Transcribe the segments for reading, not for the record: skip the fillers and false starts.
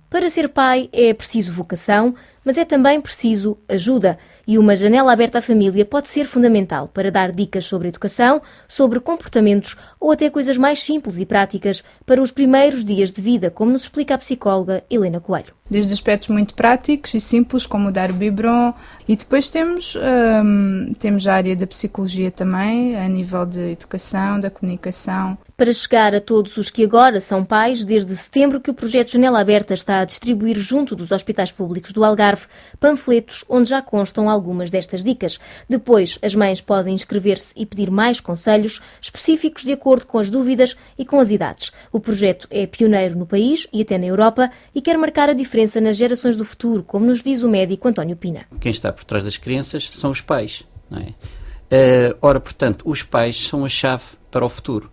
Para ser pai é preciso vocação, mas é também preciso ajuda. E uma janela aberta à família pode ser fundamental para dar dicas sobre educação, sobre comportamentos ou até coisas mais simples e práticas para os primeiros dias de vida, como nos explica a psicóloga Helena Coelho. Desde aspectos muito práticos e simples, como dar o biberon, e depois temos a área da psicologia também, a nível de educação, da comunicação. Para chegar a todos os que agora são pais, desde setembro que o projeto Janela Aberta está a distribuir junto dos hospitais públicos do Algarve panfletos onde já constam algumas destas dicas. Depois, as mães podem inscrever-se e pedir mais conselhos específicos de acordo com as dúvidas e com as idades. O projeto é pioneiro no país e até na Europa e quer marcar a diferença nas gerações do futuro, como nos diz o médico António Pina. Quem está por trás das crianças são os pais, não é? Ora, portanto, os pais são a chave para o futuro.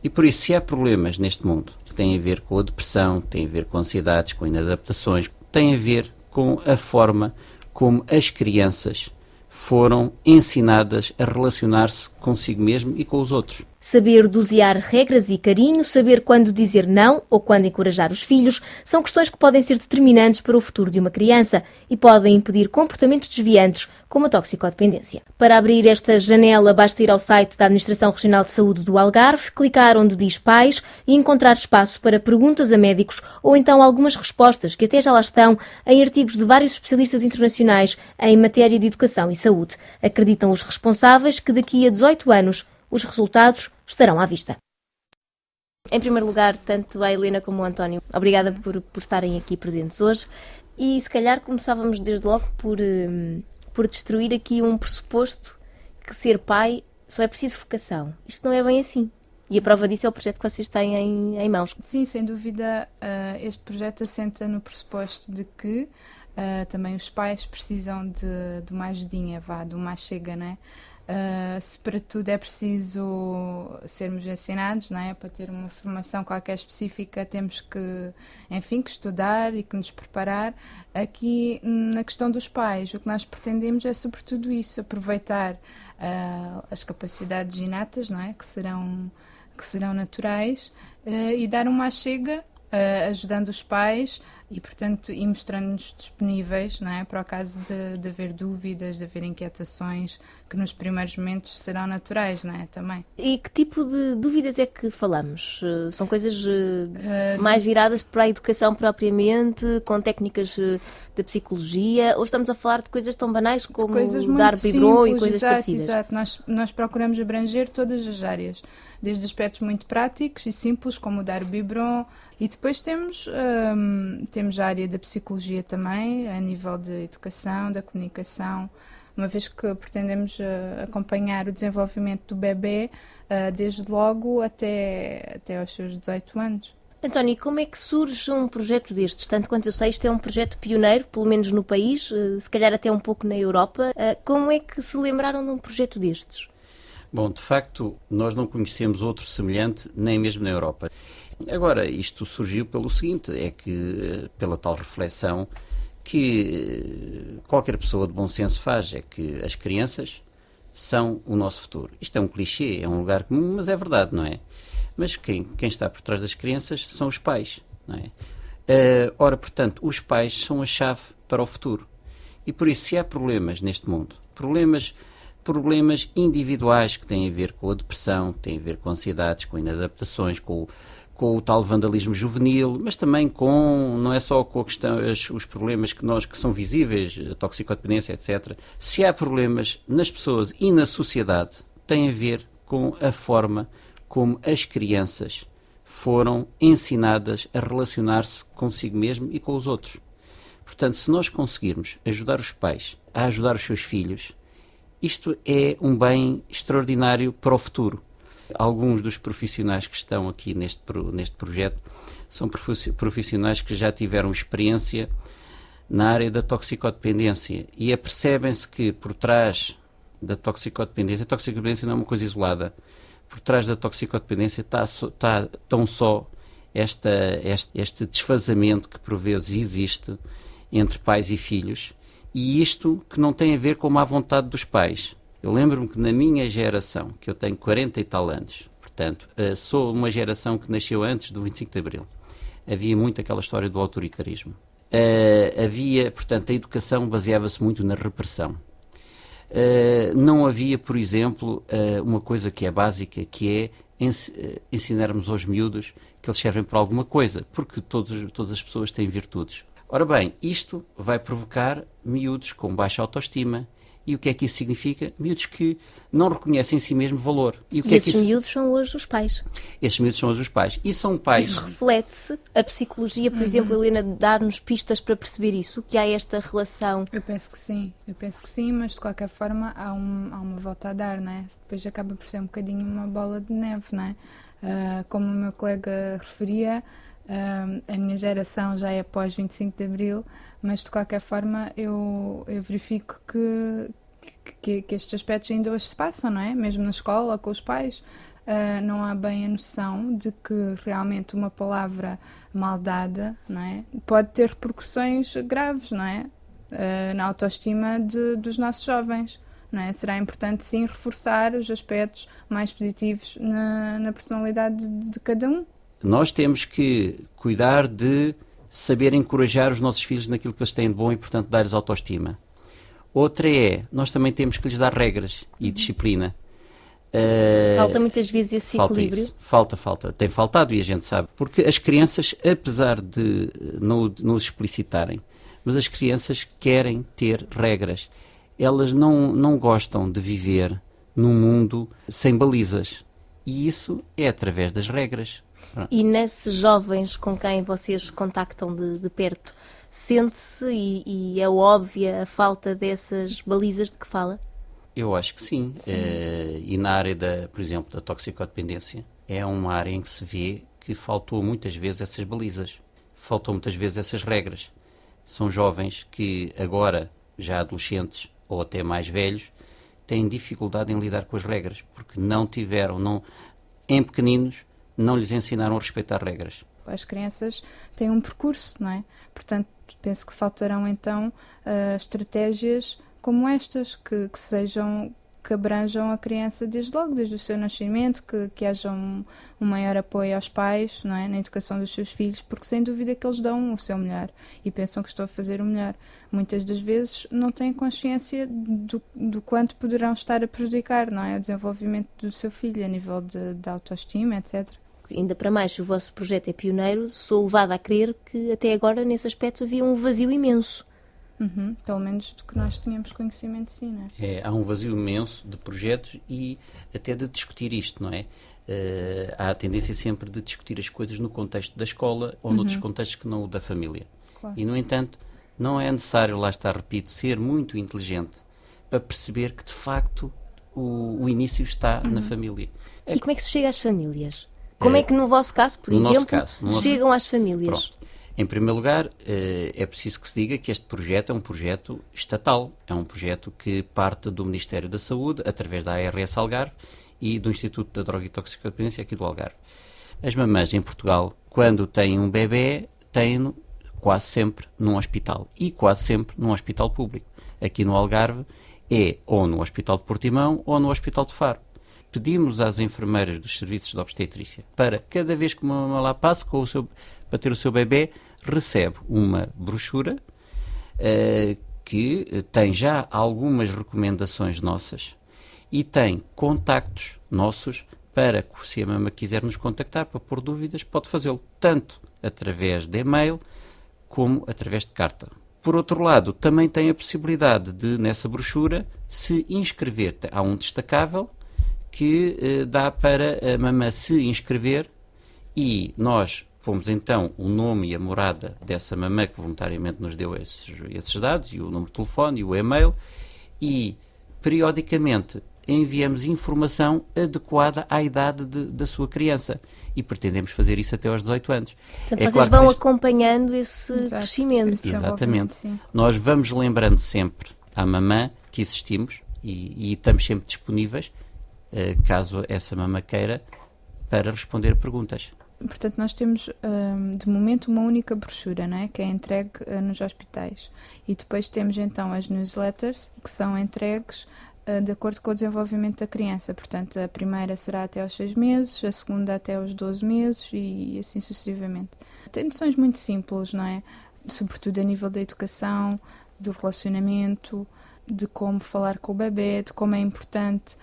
E por isso, se há problemas neste mundo que têm a ver com a depressão, que têm a ver com ansiedades, com inadaptações, têm a ver com a forma como as crianças foram ensinadas a relacionar-se consigo mesmo e com os outros. Saber dosear regras e carinho, saber quando dizer não ou quando encorajar os filhos, são questões que podem ser determinantes para o futuro de uma criança e podem impedir comportamentos desviantes, como a toxicodependência. Para abrir esta janela, basta ir ao site da Administração Regional de Saúde do Algarve, clicar onde diz pais e encontrar espaço para perguntas a médicos ou então algumas respostas que até já lá estão em artigos de vários especialistas internacionais em matéria de educação e saúde. Acreditam os responsáveis que daqui a 18 anos os resultados estarão à vista. Em primeiro lugar, tanto a Helena como o António, obrigada por estarem aqui presentes hoje. E se calhar começávamos desde logo por destruir aqui um pressuposto que ser pai só é preciso vocação. Isto não é bem assim. E a prova disso é o projeto que vocês têm em mãos. Sim, sem dúvida, este projeto assenta no pressuposto de que também os pais precisam de uma ajudinha, de uma chega, não é? Se para tudo é preciso sermos ensinados, não é? Para ter uma formação qualquer específica temos que estudar e que nos preparar. Aqui na questão dos pais, o que nós pretendemos é sobretudo isso, aproveitar as capacidades inatas, não é? Que serão naturais, e dar uma achega ajudando os pais e, portanto, e mostrando-nos disponíveis, não é? Para o caso de haver dúvidas, de haver inquietações, que nos primeiros momentos serão naturais, não é? Também. E que tipo de dúvidas é que falamos? São coisas mais viradas para a educação propriamente, com técnicas da psicologia, ou estamos a falar de coisas tão banais como dar biberon e coisas parecidas? Exato. Nós procuramos abranger todas as áreas, desde aspectos muito práticos e simples, como dar o biberon, e depois temos a área da psicologia também, a nível de educação, da comunicação, uma vez que pretendemos acompanhar o desenvolvimento do bebê desde logo até aos seus 18 anos. António, como é que surge um projeto destes? Tanto quanto eu sei, isto é um projeto pioneiro, pelo menos no país, se calhar até um pouco na Europa. Como é que se lembraram de um projeto destes? Bom, de facto, nós não conhecemos outro semelhante, nem mesmo na Europa. Agora, isto surgiu pelo seguinte, é que, pela tal reflexão que qualquer pessoa de bom senso faz, é que as crianças são o nosso futuro. Isto é um clichê, é um lugar comum, mas é verdade, não é? Mas quem está por trás das crianças são os pais, não é? Ora, portanto, os pais são a chave para o futuro. E por isso, se há problemas neste mundo, problemas individuais que têm a ver com a depressão, que têm a ver com ansiedades, com inadaptações, com o tal vandalismo juvenil, mas também não é só com a questão, os problemas que são visíveis, a toxicodependência, etc. Se há problemas nas pessoas e na sociedade, tem a ver com a forma como as crianças foram ensinadas a relacionar-se consigo mesmo e com os outros. Portanto, se nós conseguirmos ajudar os pais a ajudar os seus filhos, isto é um bem extraordinário para o futuro. Alguns dos profissionais que estão aqui neste projeto são profissionais que já tiveram experiência na área da toxicodependência e apercebem-se que por trás da toxicodependência, a toxicodependência não é uma coisa isolada, por trás da toxicodependência está tão só este desfazamento que por vezes existe entre pais e filhos, e isto que não tem a ver com a má vontade dos pais. Eu lembro-me que na minha geração, que eu tenho 40 e tal anos, portanto, sou uma geração que nasceu antes do 25 de Abril, havia muito aquela história do autoritarismo. Portanto, a educação baseava-se muito na repressão. Não havia, por exemplo, uma coisa que é básica, que é ensinarmos aos miúdos que eles servem para alguma coisa, porque todas as pessoas têm virtudes. Ora bem, isto vai provocar miúdos com baixa autoestima. E o que é que isso significa? Miúdos que não reconhecem em si mesmo valor. E esses miúdos são hoje os pais. Esses miúdos são hoje os pais. E são pais... Isso reflete-se, a psicologia, por exemplo, Helena, dar-nos pistas para perceber isso, que há esta relação? Eu penso que sim, mas de qualquer forma há uma volta a dar, não é? Depois acaba por ser um bocadinho uma bola de neve, não é? Como o meu colega referia, a minha geração já é pós 25 de Abril, mas de qualquer forma eu verifico que estes aspectos ainda hoje se passam, não é? Mesmo na escola, com os pais, não há bem a noção de que realmente uma palavra mal dada, não é? Pode ter repercussões graves, não é? Na autoestima dos nossos jovens. Não é? Será importante sim reforçar os aspectos mais positivos na personalidade de cada um. Nós temos que cuidar de saber encorajar os nossos filhos naquilo que eles têm de bom e, portanto, dar-lhes autoestima. Outra nós também temos que lhes dar regras e disciplina. Falta muitas vezes esse equilíbrio. Falta. Tem faltado e a gente sabe. Porque as crianças, apesar de não explicitarem, mas as crianças querem ter regras. Elas não gostam de viver num mundo sem balizas. E isso é através das regras. E nesses jovens com quem vocês contactam de perto, sente-se e é óbvia a falta dessas balizas de que fala? Eu acho que sim. E na área, por exemplo, da toxicodependência, é uma área em que se vê que faltou muitas vezes essas balizas. Faltou muitas vezes essas regras. São jovens que agora, já adolescentes ou até mais velhos, têm dificuldade em lidar com as regras, porque não tiveram, em pequeninos, não lhes ensinaram a respeitar regras. As crianças têm um percurso, não é? Portanto, penso que faltarão então estratégias como estas, que abranjam a criança desde logo, desde o seu nascimento, que haja um maior apoio aos pais, não é? Na educação dos seus filhos, porque sem dúvida que eles dão o seu melhor e pensam que estão a fazer o melhor. Muitas das vezes não têm consciência do quanto poderão estar a prejudicar, não é? O desenvolvimento do seu filho a nível de autoestima, etc. Ainda para mais, se o vosso projeto é pioneiro, sou levada a crer que até agora, nesse aspecto, havia um vazio imenso. Pelo menos do que nós tínhamos conhecimento, sim, não é? Há um vazio imenso de projetos e até de discutir isto, não é? Há a tendência sempre de discutir as coisas no contexto da escola ou noutros contextos que não o da família. Claro. E, no entanto, não é necessário, lá está, repito, ser muito inteligente para perceber que, de facto, o início está na família. E como é que se chega às famílias? Como é que, no vosso caso, por exemplo, chegam às famílias? Pronto. Em primeiro lugar, é preciso que se diga que este projeto é um projeto estatal. É um projeto que parte do Ministério da Saúde, através da ARS Algarve e do Instituto da Droga e Toxicodependência aqui do Algarve. As mamães em Portugal, quando têm um bebê, têm-no quase sempre num hospital. E quase sempre num hospital público. Aqui no Algarve é ou no Hospital de Portimão ou no Hospital de Faro. Pedimos às enfermeiras dos serviços de obstetrícia para, cada vez que uma mamã lá passe para ter o seu bebê, recebe uma brochura que tem já algumas recomendações nossas e tem contactos nossos para que, se a mama quiser nos contactar para pôr dúvidas, pode fazê-lo tanto através de e-mail como através de carta. Por outro lado, também tem a possibilidade de, nessa brochura, se inscrever. Há um destacável que dá para a mamã se inscrever e nós pomos então o nome e a morada dessa mamã que voluntariamente nos deu esses dados, e o número de telefone e o e-mail, e periodicamente enviamos informação adequada à idade da sua criança. E pretendemos fazer isso até aos 18 anos. Portanto, vocês vão acompanhando esse crescimento. Exatamente. Nós vamos lembrando sempre à mamã que existimos e estamos sempre disponíveis, caso essa mamã queira, para responder a perguntas. Portanto, nós temos, de momento, uma única brochura, não é? Que é entregue nos hospitais. E depois temos, então, as newsletters, que são entregues de acordo com o desenvolvimento da criança. Portanto, a primeira será até aos 6 meses, a segunda até aos 12 meses e assim sucessivamente. Tem noções muito simples, não é? Sobretudo a nível da educação, do relacionamento, de como falar com o bebê, de como é importante,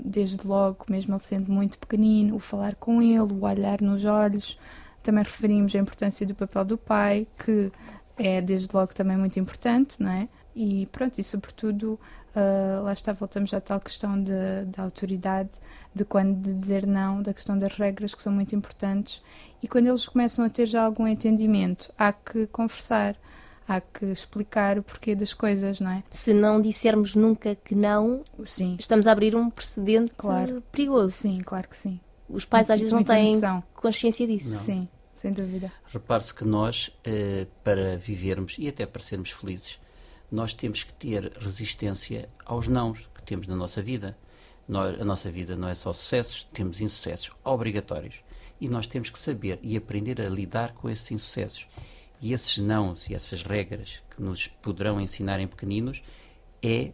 desde logo, mesmo ele sendo muito pequenino, o falar com ele, o olhar nos olhos. Também referimos a importância do papel do pai, que é desde logo também muito importante, não é? E pronto, e sobretudo, lá está, voltamos à tal questão da autoridade, de quando de dizer não, da questão das regras que são muito importantes. E quando eles começam a ter já algum entendimento, há que conversar, há que explicar o porquê das coisas, não é? Se não dissermos nunca que não, Sim, estamos a abrir um precedente Claro. perigoso. sim, claro que sim. Os pais às vezes não Muita têm noção. consciência disso. Não. Sim, sem dúvida. Repare-se que nós, para vivermos e até para sermos felizes, nós temos que ter resistência aos nãos que temos na nossa vida. A nossa vida não é só sucessos, temos insucessos obrigatórios. E nós temos que saber e aprender a lidar com esses insucessos. E esses nãos e essas regras que nos poderão ensinar em pequeninos é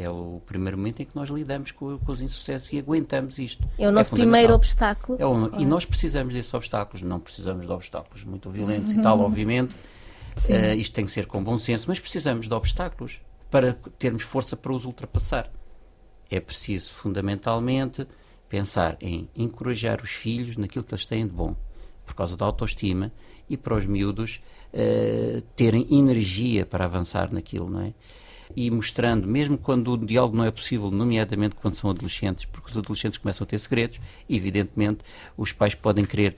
o primeiro momento em que nós lidamos com os insucessos e aguentamos isto. É o nosso fundamental. primeiro obstáculo. E nós precisamos desses obstáculos, não precisamos de obstáculos muito violentos e tal, obviamente. Isto tem que ser com bom senso, mas precisamos de obstáculos para termos força para os ultrapassar. É preciso, fundamentalmente, pensar em encorajar os filhos naquilo que eles têm de bom, por causa da autoestima, e para os miúdos terem energia para avançar naquilo, não é? E mostrando, mesmo quando o diálogo não é possível, nomeadamente quando são adolescentes, porque os adolescentes começam a ter segredos, e evidentemente os pais podem querer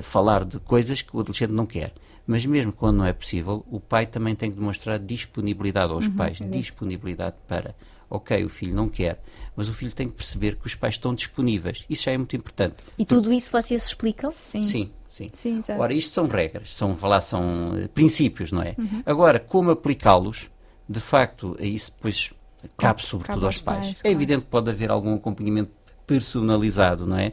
falar de coisas que o adolescente não quer. Mas mesmo quando não é possível, o pai também tem que demonstrar disponibilidade aos pais, disponibilidade para, ok, o filho não quer, mas o filho tem que perceber que os pais estão disponíveis. Isso já é muito importante. E tudo isso vocês explicam? Sim. Sim. Sim, exato. Ora, isto são regras, são princípios, não é? Agora, como aplicá-los, de facto, isso depois cabe sobretudo aos pais. É claro. evidente que pode haver algum acompanhamento personalizado, não é?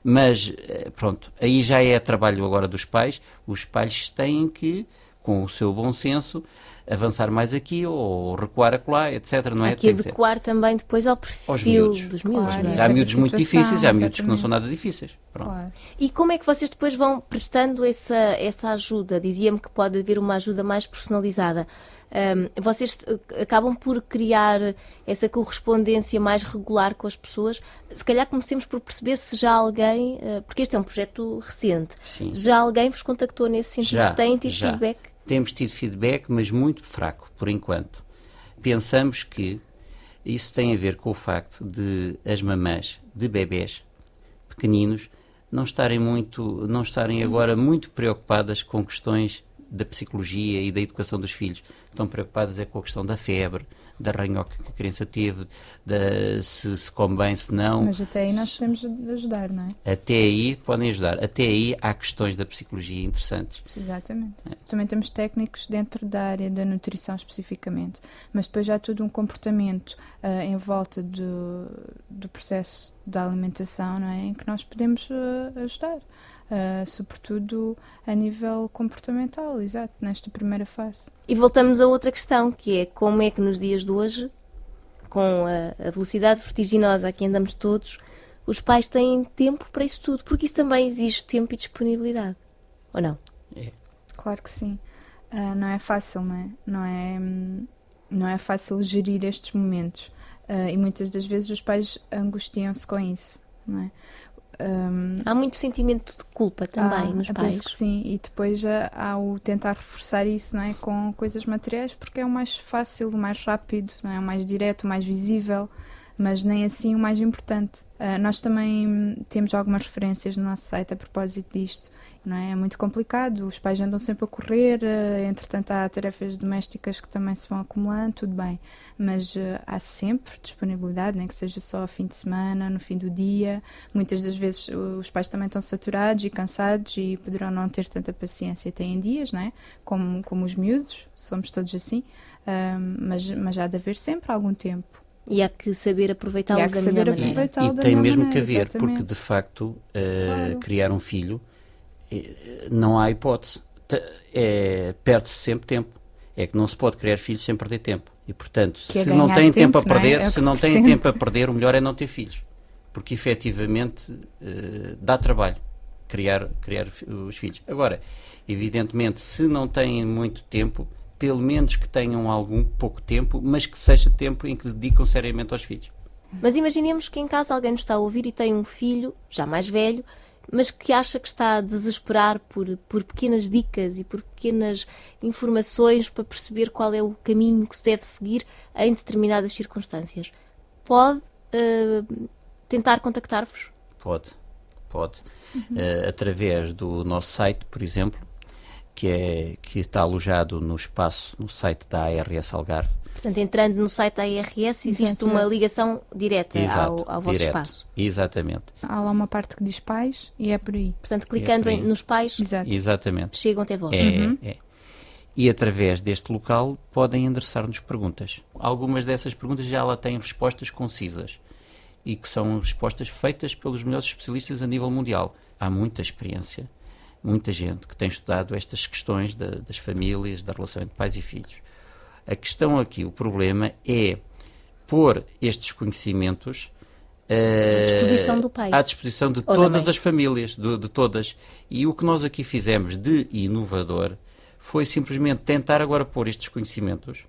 Mas, pronto, aí já é trabalho agora dos pais. Os pais têm que, com o seu bom senso, avançar mais aqui ou recuar acolá, etc. Não é? Há que adequar também depois ao perfil dos miúdos. Claro. Não é? Há miúdos muito situação, difíceis, há miúdos que não exatamente. são nada difíceis. Pronto. Claro. E como é que vocês depois vão prestando essa ajuda? Dizia-me que pode haver uma ajuda mais personalizada. Vocês acabam por criar essa correspondência mais regular com as pessoas. Se calhar comecemos por perceber se já alguém, porque este é um projeto recente, Sim. já alguém vos contactou nesse sentido? Têm tido já. feedback? Temos tido feedback, mas muito fraco, por enquanto. Pensamos que isso tem a ver com o facto de as mamãs de bebés pequeninos não estarem agora muito preocupadas com questões da psicologia e da educação dos filhos. Estão preocupadas com a questão da febre, da ranhoca que a criança teve, se come bem, se não. Mas até aí nós podemos ajudar, não é? Até aí podem ajudar. Até aí há questões da psicologia interessantes. Exatamente. Também temos técnicos dentro da área da nutrição especificamente, mas depois já há todo um comportamento em volta do processo da alimentação, não é? Em que nós podemos ajudar. Sobretudo a nível comportamental, exato, nesta primeira fase. E voltamos a outra questão, que é como é que nos dias de hoje, com a velocidade vertiginosa a que andamos todos, os pais têm tempo para isso tudo, porque isso também exige tempo e disponibilidade, ou não? É. Claro que sim. Não é fácil, não é? Não é fácil gerir estes momentos. E muitas das vezes os pais angustiam-se com isso, não é? Há muito sentimento de culpa também nos pais. Penso que sim, e depois há o tentar reforçar isso, não é? Com coisas materiais, porque é o mais fácil, o mais rápido, não é? O mais direto, o mais visível, mas nem assim o mais importante. Nós também temos algumas referências no nosso site a propósito disto, não é? É muito complicado, os pais andam sempre a correr, entretanto há tarefas domésticas que também se vão acumulando, tudo bem, mas há sempre disponibilidade, nem que seja só ao fim de semana, no fim do dia. Muitas das vezes os pais também estão saturados e cansados e poderão não ter tanta paciência, têm dias, não é? Como os miúdos, somos todos assim, mas há de haver sempre algum tempo. E há que saber aproveitá-lo da melhor maneira. E tem mesmo que haver, porque de facto criar um filho não há hipótese. Perde-se sempre tempo. É que não se pode criar filhos sem perder tempo. E, portanto, Que é se não ganhar têm tempo a tempo, não é? perder, É o que se se não têm pretende. tempo a perder, o melhor é não ter filhos. Porque, efetivamente, dá trabalho criar os filhos. Agora, evidentemente, se não têm muito tempo, pelo menos que tenham algum pouco tempo, mas que seja tempo em que dedicam seriamente aos filhos. Mas imaginemos que em casa alguém nos está a ouvir e tem um filho, já mais velho, mas que acha que está a desesperar por pequenas dicas e por pequenas informações para perceber qual é o caminho que se deve seguir em determinadas circunstâncias. Pode tentar contactar-vos? Pode. Através do nosso site, por exemplo, que está alojado no site da ARS Algarve. Portanto, entrando no site da ARS, existe Exato. uma ligação direta Exato, ao vosso direto. espaço. Exatamente. Há lá uma parte que diz pais e é por aí. Portanto, clicando por aí. nos pais, Exato. Exatamente. chegam até vós. É. E através deste local podem endereçar-nos perguntas. Algumas dessas perguntas já lá têm respostas concisas e que são respostas feitas pelos melhores especialistas a nível mundial. Há muita experiência, muita gente que tem estudado estas questões das famílias, da relação entre pais e filhos. A questão aqui, o problema é pôr estes conhecimentos À disposição do pai. à disposição de Ou da todas mãe. as famílias, de todas. E o que nós aqui fizemos de inovador foi simplesmente tentar agora pôr estes conhecimentos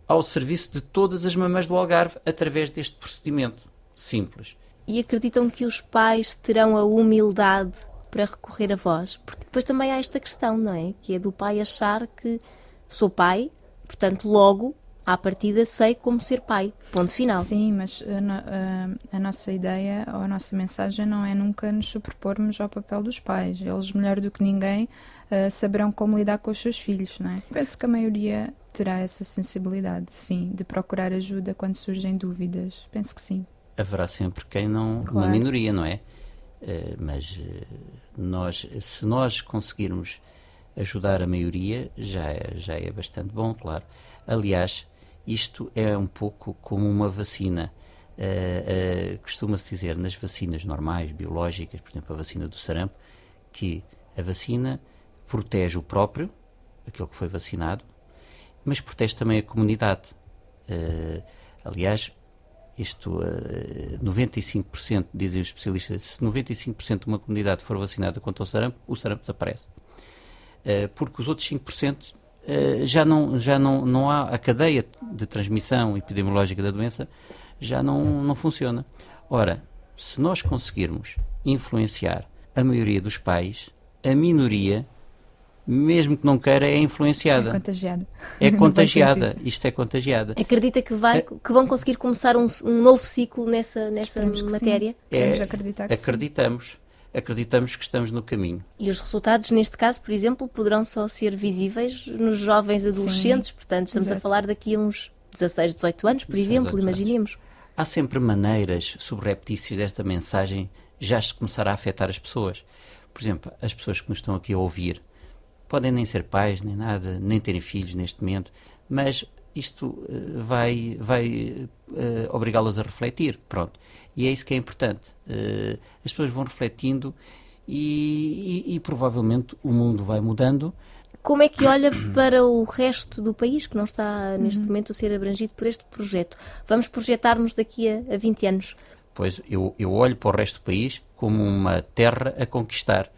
ao serviço de todas as mamães do Algarve através deste procedimento simples. E acreditam que os pais terão a humildade para recorrer a vós? Porque depois também há esta questão, não é? Que é do pai achar que sou pai, portanto, logo, à partida, sei como ser pai. Ponto final. Sim, mas a nossa ideia ou a nossa mensagem não é nunca nos superpormos ao papel dos pais. Eles, melhor do que ninguém, saberão como lidar com os seus filhos, não é? Penso que a maioria terá essa sensibilidade, sim, de procurar ajuda quando surgem dúvidas. Penso que sim. Haverá sempre quem não, Claro. uma minoria, não é? Mas se nós conseguirmos ajudar a maioria, já é bastante bom, claro. Aliás, isto é um pouco como uma vacina. Costuma-se dizer nas vacinas normais, biológicas, por exemplo, a vacina do sarampo, que a vacina protege o próprio, aquele que foi vacinado, mas protege também a comunidade. Aliás, 95%, dizem os especialistas, se 95% de uma comunidade for vacinada contra o sarampo desaparece. Porque os outros 5% já não há, a cadeia de transmissão epidemiológica da doença já não funciona. Ora, se nós conseguirmos influenciar a maioria dos pais, a minoria, mesmo que não queira, é influenciada. É contagiada. É Não contagiada. faz sentido. Isto é contagiada. Acredita que vão conseguir começar um novo ciclo nessa Esperemos que matéria? sim. Queremos acreditar que sim. Acreditamos que estamos no caminho. E os resultados, neste caso, por exemplo, poderão só ser visíveis nos jovens adolescentes. Portanto, estamos a Exato. falar daqui a uns 16, 18 anos, por 16, exemplo, 18 anos. imaginemos. Há sempre maneiras subreptícias desta mensagem já se começar a afetar as pessoas. Por exemplo, as pessoas que nos estão aqui a ouvir podem nem ser pais, nem nada, nem terem filhos neste momento, mas isto vai obrigá-los a refletir, pronto. E é isso que é importante. As pessoas vão refletindo e provavelmente o mundo vai mudando. Como é que olha para o resto do país que não está neste momento a ser abrangido por este projeto? Vamos projetar-nos daqui a 20 anos. Pois eu olho para o resto do país como uma terra a conquistar.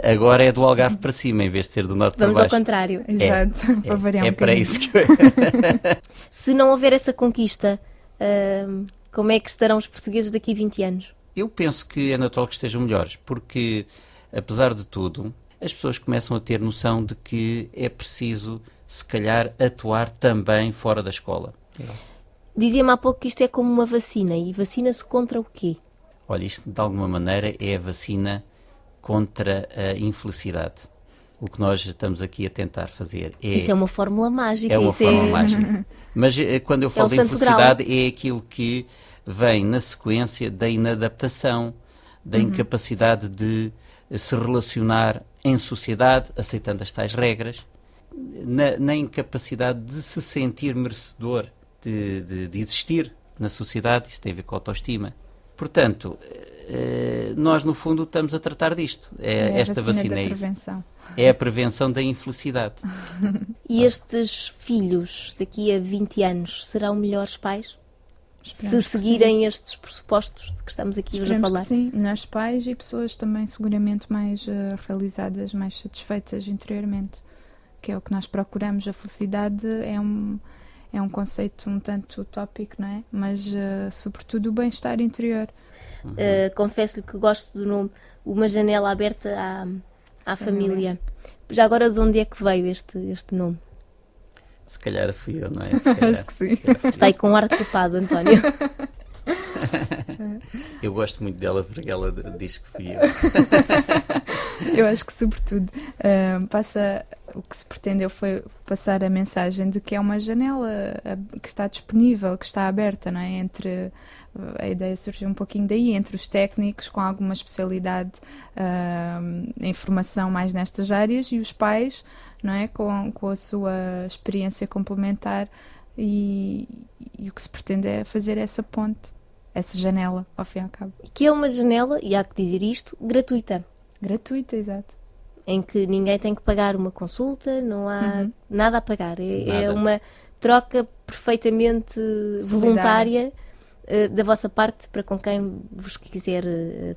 Agora é do Algarve para cima, em vez de ser do norte Vamos para ao baixo. contrário. Exato, para variar um para bocadinho. isso que Se não houver essa conquista, como é que estarão os portugueses daqui a 20 anos? eu penso que é natural que estejam melhores, porque, apesar de tudo, as pessoas começam a ter noção de que é preciso, se calhar, atuar também fora da escola. Dizia-me há pouco que isto é como uma vacina. E vacina-se contra o quê? Olha, isto de alguma maneira é a vacina contra a infelicidade. O que nós estamos aqui a tentar fazer Isso é uma fórmula mágica. é uma isso forma mágica. Mas quando eu falo o de santo infelicidade é aquilo que vem na sequência da inadaptação, da incapacidade de se relacionar em sociedade, aceitando as tais regras, na incapacidade de se sentir merecedor de existir na sociedade. Isso tem a ver com a autoestima. Portanto, nós no fundo estamos a tratar disto. Esta vacina da é isso. prevenção. É a prevenção da infelicidade. E estes filhos, daqui a 20 anos, serão melhores pais? Esperamos Se que seguirem estes pressupostos de que estamos aqui hoje a Esperemos falar. que sim, nós pais e pessoas também seguramente mais realizadas, mais satisfeitas interiormente, que é o que nós procuramos. A felicidade é um conceito um tanto utópico, não é? Mas sobretudo o bem-estar interior. Confesso-lhe que gosto do nome Uma Janela Aberta à Família. Já agora, de onde é que veio este nome? Se calhar fui eu, não é? Se calhar. Acho que sim. Está aí com um ar de culpado, António. Eu gosto muito dela porque ela diz que fui eu. Eu acho que, sobretudo, o que se pretendeu foi passar a mensagem de que é uma janela que está disponível, que está aberta, não é? A ideia surgiu um pouquinho daí, entre os técnicos com alguma especialidade em formação mais nestas áreas e os pais, não é? Com a sua experiência complementar e o que se pretende é fazer essa ponte, essa janela, ao fim e ao cabo. Que é uma janela, e há que dizer isto, gratuita. Gratuita, exato. Em que ninguém tem que pagar uma consulta, não há nada a pagar. É Nada. uma troca perfeitamente voluntária da vossa parte para com quem vos quiser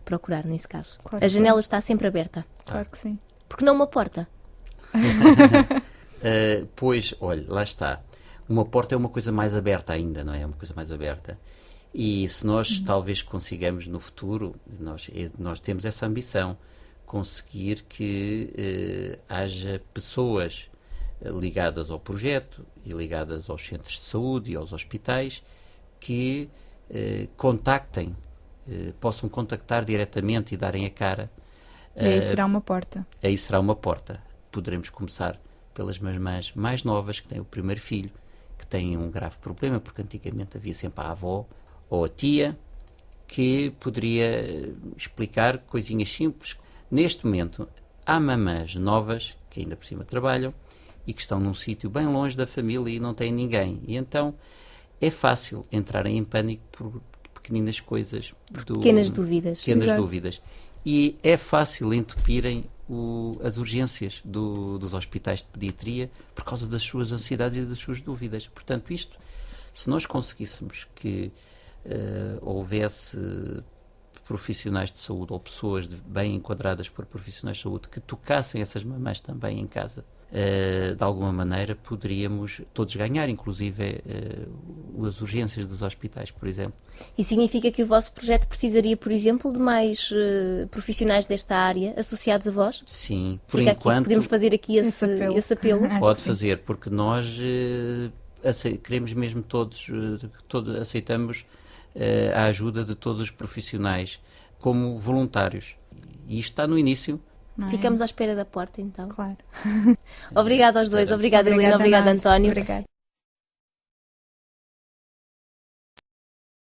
procurar, nesse caso. Claro A que janela está sempre aberta. Claro que sim. Porque não uma porta? Pois, olha, lá está. Uma porta é uma coisa mais aberta ainda, não é? É uma coisa mais aberta. E se nós talvez consigamos no futuro, nós temos essa ambição, conseguir que haja pessoas ligadas ao projeto e ligadas aos centros de saúde e aos hospitais que possam contactar diretamente e darem a cara. E aí será uma porta. Aí será uma porta. Poderemos começar pelas mamães mais novas, que têm o primeiro filho, que têm um grave problema, porque antigamente havia sempre a avó ou a tia, que poderia explicar coisinhas simples. Neste momento, há mamães novas, que ainda por cima trabalham, e que estão num sítio bem longe da família e não têm ninguém. E então é fácil entrarem em pânico por pequeninas coisas. Pequenas dúvidas. Pequenas Exato. dúvidas. E é fácil entupirem as urgências dos hospitais de pediatria por causa das suas ansiedades e das suas dúvidas. Portanto, isto, se nós conseguíssemos que houvesse profissionais de saúde ou pessoas bem enquadradas por profissionais de saúde que tocassem essas mamães também em casa, de alguma maneira poderíamos todos ganhar, inclusive as urgências dos hospitais, por exemplo. E significa que o vosso projeto precisaria, por exemplo, de mais profissionais desta área associados a vós? Sim, por Fica enquanto aqui, podemos fazer aqui esse apelo. Acho pode que sim. fazer, porque nós queremos mesmo todos aceitamos a ajuda de todos os profissionais como voluntários. E isto está no início. Não é? Ficamos à espera da porta, então. Claro. Obrigada aos dois. Obrigada, Helena. a Obrigada, nós. António. Obrigada.